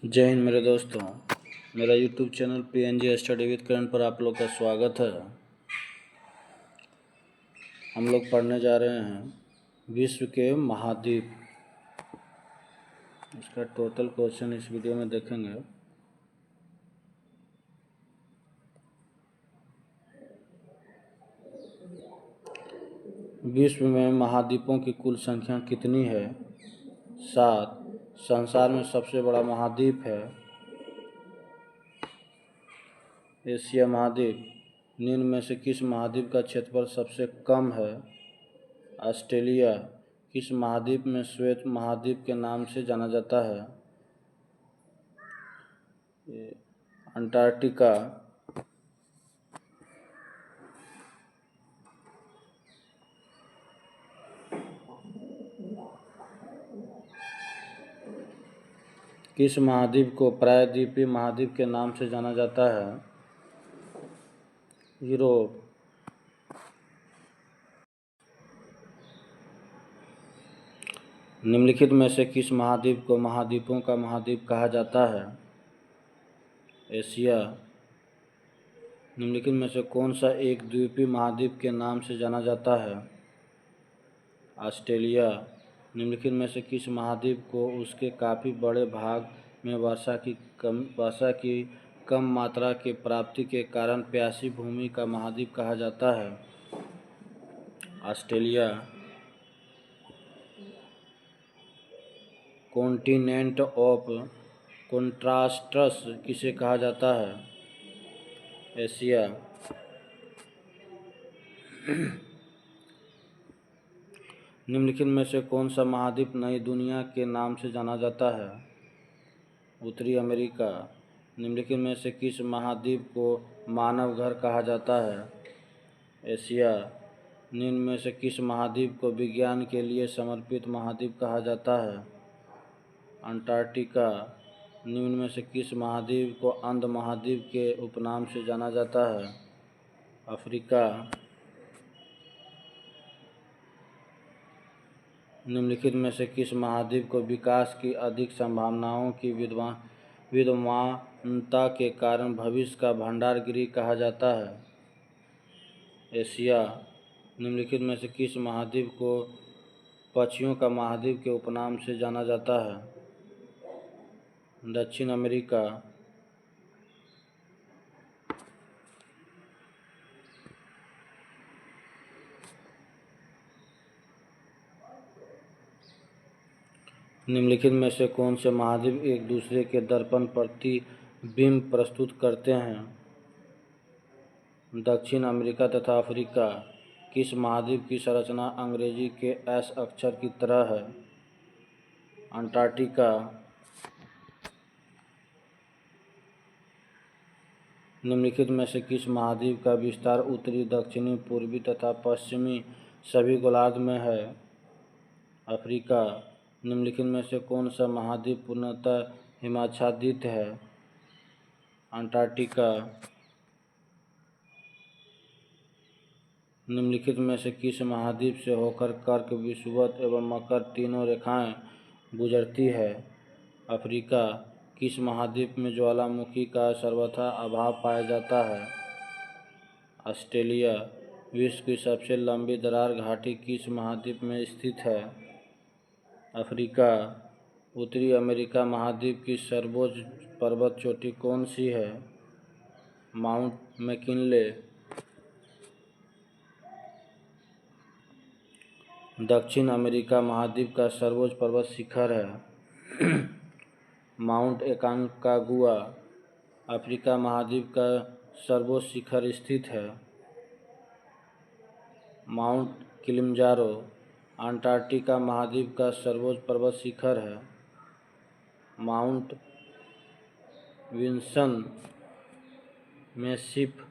जय हिंद मेरे दोस्तों। मेरा YouTube channel PNG study with Karan पर आप लोग का स्वागत है। हम लोग पढ़ने जा रहे हैं विश्व के महाद्वीप। इसका टोटल क्वेश्चन इस वीडियो में देखेंगे। विश्व में महाद्वीपों की कुल संख्या कितनी है? 7। संसार में सबसे बड़ा महाद्वीप है एशिया महाद्वीप। निम्न में से किस महाद्वीप का क्षेत्रफल सबसे कम है? ऑस्ट्रेलिया। किस महाद्वीप में श्वेत महाद्वीप के नाम से जाना जाता है? अंटार्कटिका। किस महाद्वीप को प्रायद्वीपीय महाद्वीप के नाम से जाना जाता है? यूरोप। निम्नलिखित में से किस महाद्वीप को महाद्वीपों का महाद्वीप कहा जाता है? एशिया। निम्नलिखित में से कौन सा एक द्वीपीय महाद्वीप के नाम से जाना जाता है? ऑस्ट्रेलिया। निम्नलिखित में से किस महाद्वीप को उसके काफ़ी बड़े भाग में वर्षा की कम मात्रा की प्राप्ति के कारण प्यासी भूमि का महाद्वीप कहा जाता है? ऑस्ट्रेलिया। कॉन्टिनेंट ऑफ कॉन्ट्रास्ट्स किसे कहा जाता है? एशिया। निम्नलिखित में से कौन सा महाद्वीप नई दुनिया के नाम से जाना जाता है? उत्तरी अमेरिका। निम्नलिखित में से किस महाद्वीप को मानव घर कहा जाता है? एशिया। निम्न में से किस महाद्वीप को विज्ञान के लिए समर्पित महाद्वीप कहा जाता है? अंटार्कटिका। निम्न में से किस महाद्वीप को अंध महाद्वीप के उपनाम से जाना जाता है? अफ्रीका। निम्नलिखित में से किस महाद्वीप को विकास की अधिक संभावनाओं की विद्यमानता के कारण भविष्य का भंडारगृह कहा जाता है? एशिया। निम्नलिखित में से किस महाद्वीप को पक्षियों का महाद्वीप के उपनाम से जाना जाता है? दक्षिण अमेरिका। निम्नलिखित में से कौन से महाद्वीप एक दूसरे के दर्पण प्रतिबिंब प्रस्तुत करते हैं? दक्षिण अमेरिका तथा अफ्रीका। किस महाद्वीप की संरचना अंग्रेजी के एस अक्षर की तरह है? अंटार्कटिका। निम्नलिखित में से किस महाद्वीप का विस्तार उत्तरी, दक्षिणी, पूर्वी तथा पश्चिमी सभी गोलार्ध में है? अफ्रीका। निम्नलिखित में से कौन सा महाद्वीप पूर्णतः हिमाच्छादित है? अंटार्कटिका। निम्नलिखित में से किस महाद्वीप से होकर कर्क, विषुवत एवं मकर तीनों रेखाएं गुजरती है? अफ्रीका। किस महाद्वीप में ज्वालामुखी का सर्वथा अभाव पाया जाता है? ऑस्ट्रेलिया। विश्व की सबसे लंबी दरार घाटी किस महाद्वीप में स्थित है? अफ्रीका। उत्तरी अमेरिका महाद्वीप की सर्वोच्च पर्वत चोटी कौन सी है? Mount McKinley. दक्षिण अमेरिका महाद्वीप का सर्वोच्च पर्वत शिखर है माउंट एकांकागुआ। अफ्रीका महाद्वीप का सर्वोच्च शिखर स्थित है माउंट किलिमंजारो। अंटार्कटिका महाद्वीप का सर्वोच्च पर्वत शिखर है माउंट विल्सन मैसिफ।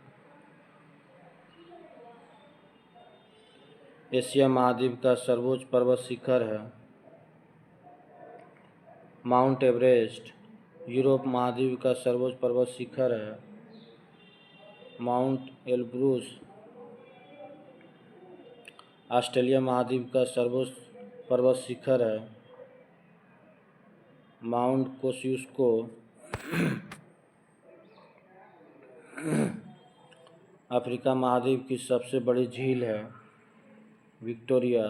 एशिया महाद्वीप का सर्वोच्च पर्वत शिखर है माउंट एवरेस्ट। यूरोप महाद्वीप का सर्वोच्च पर्वत शिखर है माउंट एलब्रूस। ऑस्ट्रेलिया महाद्वीप का सर्वोच्च पर्वत शिखर है माउंट कोस्युस्को अफ्रीका महाद्वीप की सबसे बड़ी झील है। विक्टोरिया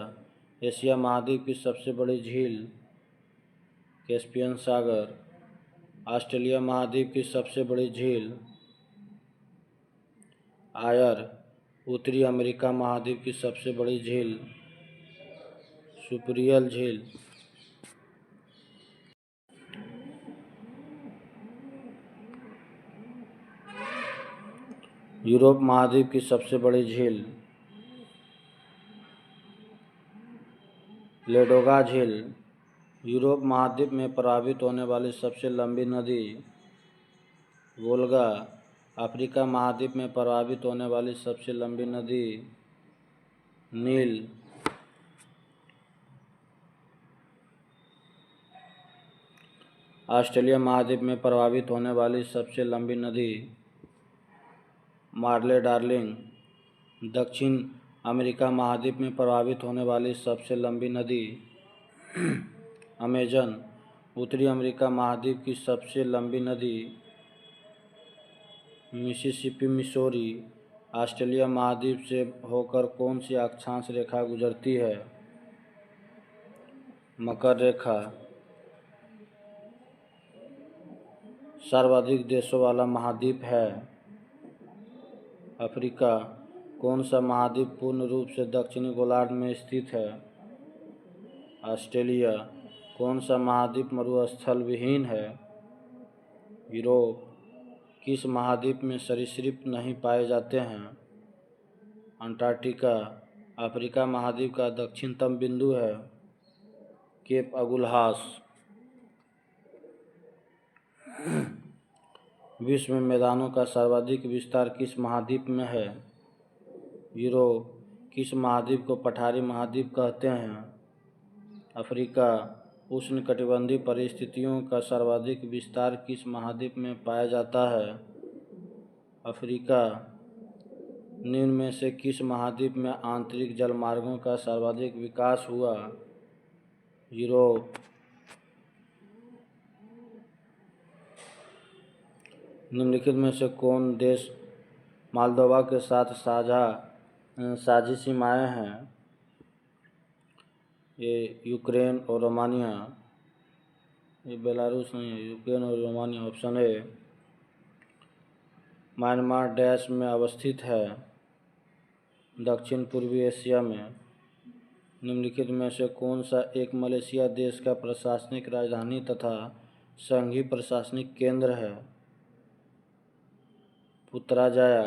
एशिया महाद्वीप की सबसे बड़ी झील। कैस्पियन सागर ऑस्ट्रेलिया महाद्वीप की सबसे बड़ी झील। आयर उत्तरी अमेरिका महाद्वीप की सबसे बड़ी झील। सुपरियल झील यूरोप महाद्वीप की सबसे बड़ी झील। लेडोगा झील यूरोप महाद्वीप में प्रवाहित होने वाली सबसे लंबी नदी। वोल्गा अफ्रीका महाद्वीप में प्रवाहित होने वाली सबसे लंबी नदी। नील ऑस्ट्रेलिया महाद्वीप में प्रवाहित होने वाली सबसे लंबी नदी। मार्ले डार्लिंग दक्षिण अमेरिका महाद्वीप में प्रवाहित होने वाली सबसे लंबी नदी। अमेजन उत्तरी अमेरिका महाद्वीप की सबसे लंबी नदी। मिसिसिपी मिसौरी ऑस्ट्रेलिया महाद्वीप से होकर कौन सी अक्षांश रेखा गुजरती है? मकर रेखा। सर्वाधिक देशों वाला महाद्वीप है अफ्रीका। कौन सा महाद्वीप पूर्ण रूप से दक्षिणी गोलार्ध में स्थित है? ऑस्ट्रेलिया। कौन सा महाद्वीप मरुस्थल विहीन है? यूरोप। किस महाद्वीप में सरीसृप नहीं पाए जाते हैं? अंटार्कटिका अफ्रीका महाद्वीप का दक्षिणतम बिंदु है। केप अगुल्हास विश्व में मैदानों का सर्वाधिक विस्तार किस महाद्वीप में है? यूरोप। किस महाद्वीप को पठारी महाद्वीप कहते हैं? अफ्रीका। उष्णकटिबंधीय परिस्थितियों का सर्वाधिक विस्तार किस महाद्वीप में पाया जाता है? अफ्रीका। निम्न में से किस महाद्वीप में आंतरिक जलमार्गों का सर्वाधिक विकास हुआ? यूरोप। निम्नलिखित में से कौन देश मोल्दोवा के साथ साझी सीमाएं हैं? ये यूक्रेन और रोमानिया। ये बेलारूस नहीं है, यूक्रेन और रोमानिया। Option A. म्यांमार देश में अवस्थित है दक्षिण पूर्वी एशिया में। निम्नलिखित में से कौन सा एक मलेशिया देश का प्रशासनिक राजधानी तथा संघीय प्रशासनिक केंद्र है? पुत्राजाया।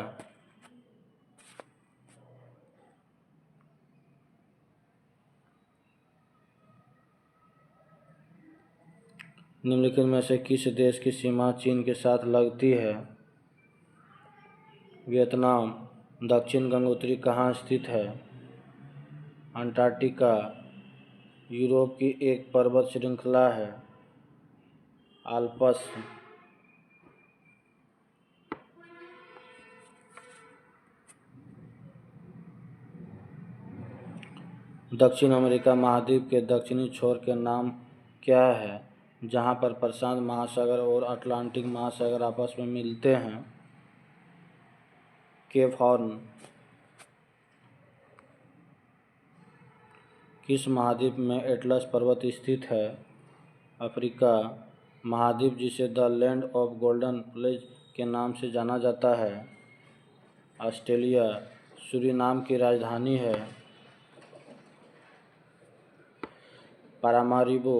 निम्नलिखित में से किस देश की सीमा चीन के साथ लगती है? वियतनाम। दक्षिण गंगोत्री कहाँ स्थित है? अंटार्कटिका यूरोप की एक पर्वत श्रृंखला है। आल्प्स। दक्षिण अमेरिका महाद्वीप के दक्षिणी छोर के नाम क्या है जहाँ पर प्रशांत महासागर और अटलांटिक महासागर आपस में मिलते हैं? Cape Horn. किस महाद्वीप में एटलस पर्वत स्थित है? अफ्रीका महाद्वीप जिसे the land of golden pledge के नाम से जाना जाता है। ऑस्ट्रेलिया सूरीनाम की राजधानी है। पारामारिबो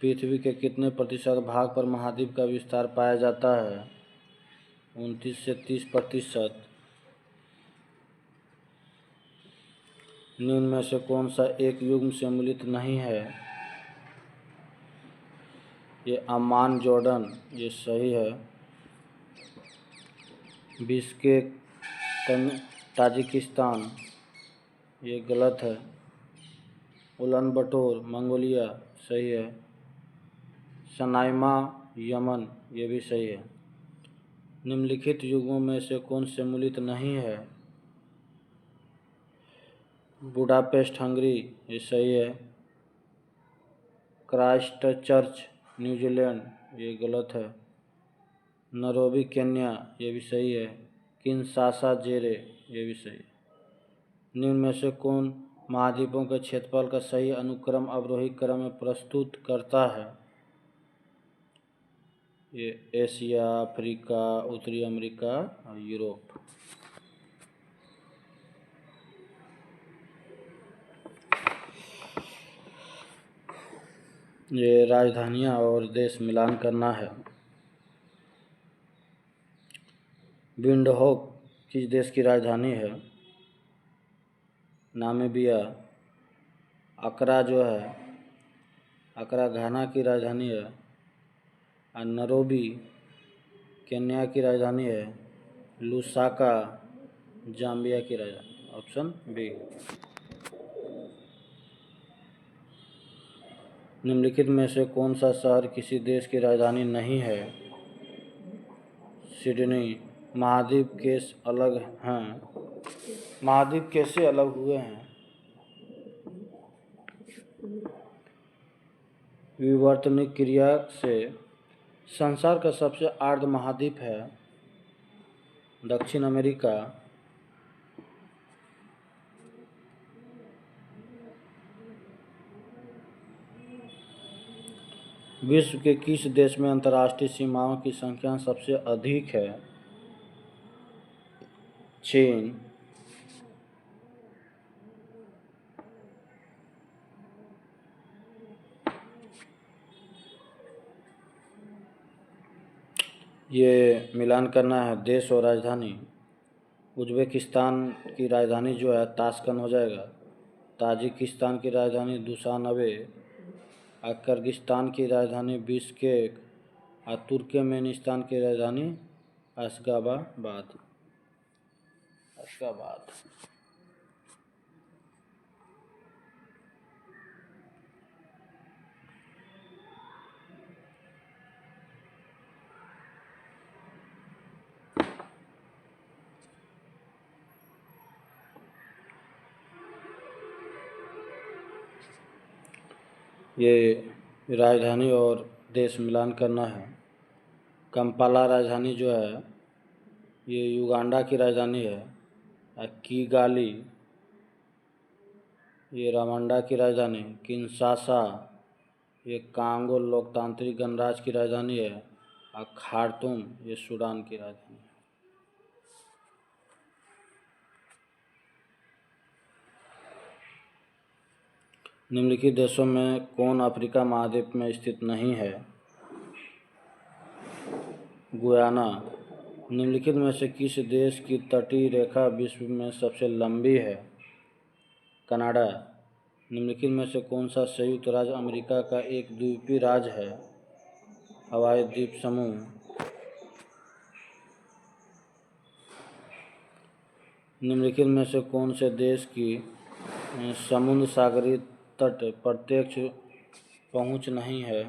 पृथ्वी के कितने प्रतिशत भाग पर महाद्वीप का विस्तार पाया जाता है? 29 से 30%। निम्न में से कौन सा एक युग्म सम्मिलित नहीं है? ये अम्मान जॉर्डन, ये सही है। बिश्केक ताजिकिस्तान, ये गलत है। उलानबटोर मंगोलिया, सही है। सनाइमा यमन, ये भी सही है। निम्नलिखित युग्मों में से कौन सम्मिलित नहीं है? बुडापेस्ट हंगरी, ये सही है। क्राइस्टचर्च न्यूजीलैंड, ये गलत है। नैरोबी केन्या, ये भी सही है। किनशासा जेरे, ये भी सही है। निम्न में से कौन महाद्वीपों के क्षेत्रफल का सही अनुक्रम अवरोही क्रम में प्रस्तुत करता है? ये एशिया, अफ्रीका, उत्तरी अमेरिका और यूरोप। ये राजधानियाँ और देश मिलान करना है। विंडहोक किस देश की राजधानी है? नामीबिया। अकरा जो है, अकरा घाना की राजधानी है। और नैरोबी केन्या की राजधानी है। लुसाका जाम्बिया की राजधानी। Option B. निम्नलिखित में से कौन सा शहर किसी देश की राजधानी नहीं है? सिडनी। महाद्वीप कैसे अलग हैं? महाद्वीप कैसे अलग हुए हैं? विवर्तनिक क्रिया से। संसार का सबसे आर्द्र महाद्वीप है दक्षिण अमेरिका। विश्व के किस देश में अंतर्राष्ट्रीय सीमाओं की संख्या सबसे अधिक है? चीन। ये मिलान करना है देश और राजधानी। उज़्बेकिस्तान की राजधानी जो है ताशकंद हो जाएगा। ताजिकिस्तान की राजधानी दुशानबे। और किर्गिस्तान की राजधानी बिश्केक। और तुर्कमेनिस्तान की राजधानी अशगाबाद। ये राजधानी और देश मिलान करना है। कंपाला राजधानी जो है ये युगांडा की राजधानी है। और किगाली ये रवांडा की राजधानी। किनशासा ये कांगो लोकतांत्रिक गणराज्य की राजधानी है। और खार्तूम ये सूडान की राजधानी है। निम्नलिखित देशों में कौन अफ्रीका महाद्वीप में स्थित नहीं है? गुयाना। निम्नलिखित में से किस देश की तटीय रेखा विश्व में सबसे लंबी है? कनाडा। निम्नलिखित में से कौन सा संयुक्त राज्य अमेरिका का एक द्वीपीय राज्य है? हवाई द्वीप समूह। निम्नलिखित में से कौन से देश की समुद्र सागरीय तट प्रत्यक्ष पहुंच नहीं है?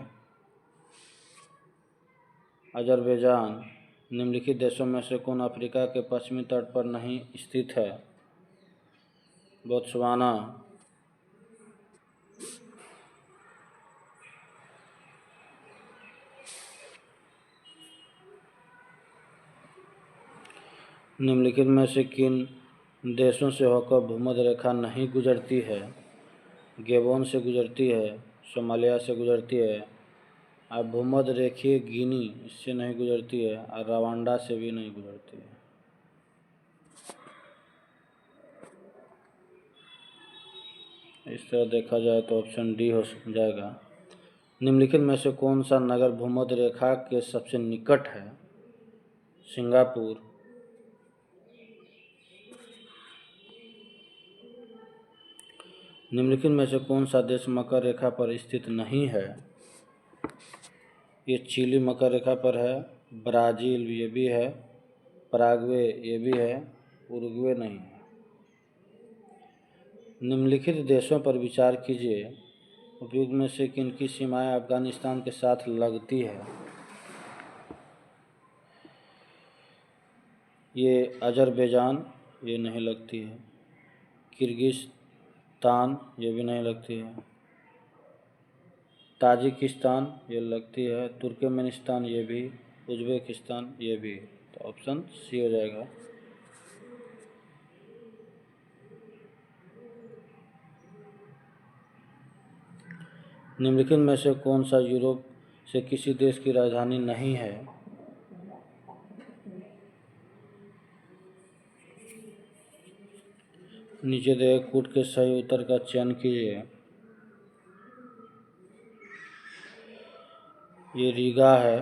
अजरबैजान। निम्नलिखित देशों में से कौन अफ्रीका के पश्चिमी तट पर नहीं स्थित है? बोत्सवाना। निम्नलिखित में से किन देशों से होकर भूमध्य रेखा नहीं गुजरती है? गेबोन से गुजरती है, सोमालिया से गुजरती है, और भूमध्य रेखीय गिनी इससे नहीं गुजरती है, और रवांडा से भी नहीं गुजरती है। इस तरह देखा जाए तो ऑप्शन डी हो जाएगा। निम्नलिखित में से कौन सा नगर भूमध्य रेखा के सबसे निकट है? सिंगापुर। निम्नलिखित में से कौन सा देश मकर रेखा पर स्थित नहीं है? ये चिली मकर रेखा पर है। ब्राज़ील ये भी है। पराग्वे ये भी है। उरुग्वे नहीं है। निम्नलिखित देशों पर विचार कीजिए, उपयुक्त में से किनकी सीमाएं अफगानिस्तान के साथ लगती है? ये अजरबैजान ये नहीं लगती है। किर्गिस्तान ये भी नहीं लगती है। ताजिकिस्तान ये लगती है, तुर्कमेनिस्तान ये भी, उज़्बेकिस्तान ये भी, तो ऑप्शन सी हो जाएगा। निम्नलिखित में से कौन सा यूरोप से किसी देश की राजधानी नहीं है? नीचे दिए कूट के सही उत्तर का चयन कीजिए। ये रीगा है,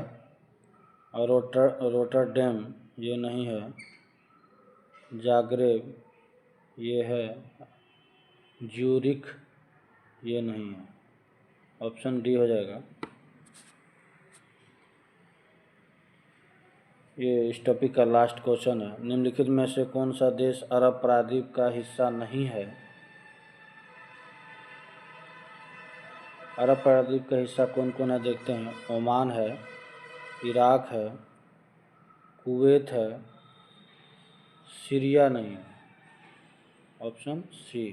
और रोटरडैम ये नहीं है, जाग्रेब ये है, ज्यूरिख ये नहीं है, ऑप्शन डी हो जाएगा। ये इस टॉपिक का लास्ट क्वेश्चन है। निम्नलिखित में से कौन सा देश अरब प्रायद्वीप का हिस्सा नहीं है? अरब प्रायद्वीप का हिस्सा कौन कौन है देखते हैं। ओमान है, इराक है, कुवैत है, सीरिया नहीं है, ऑप्शन सी।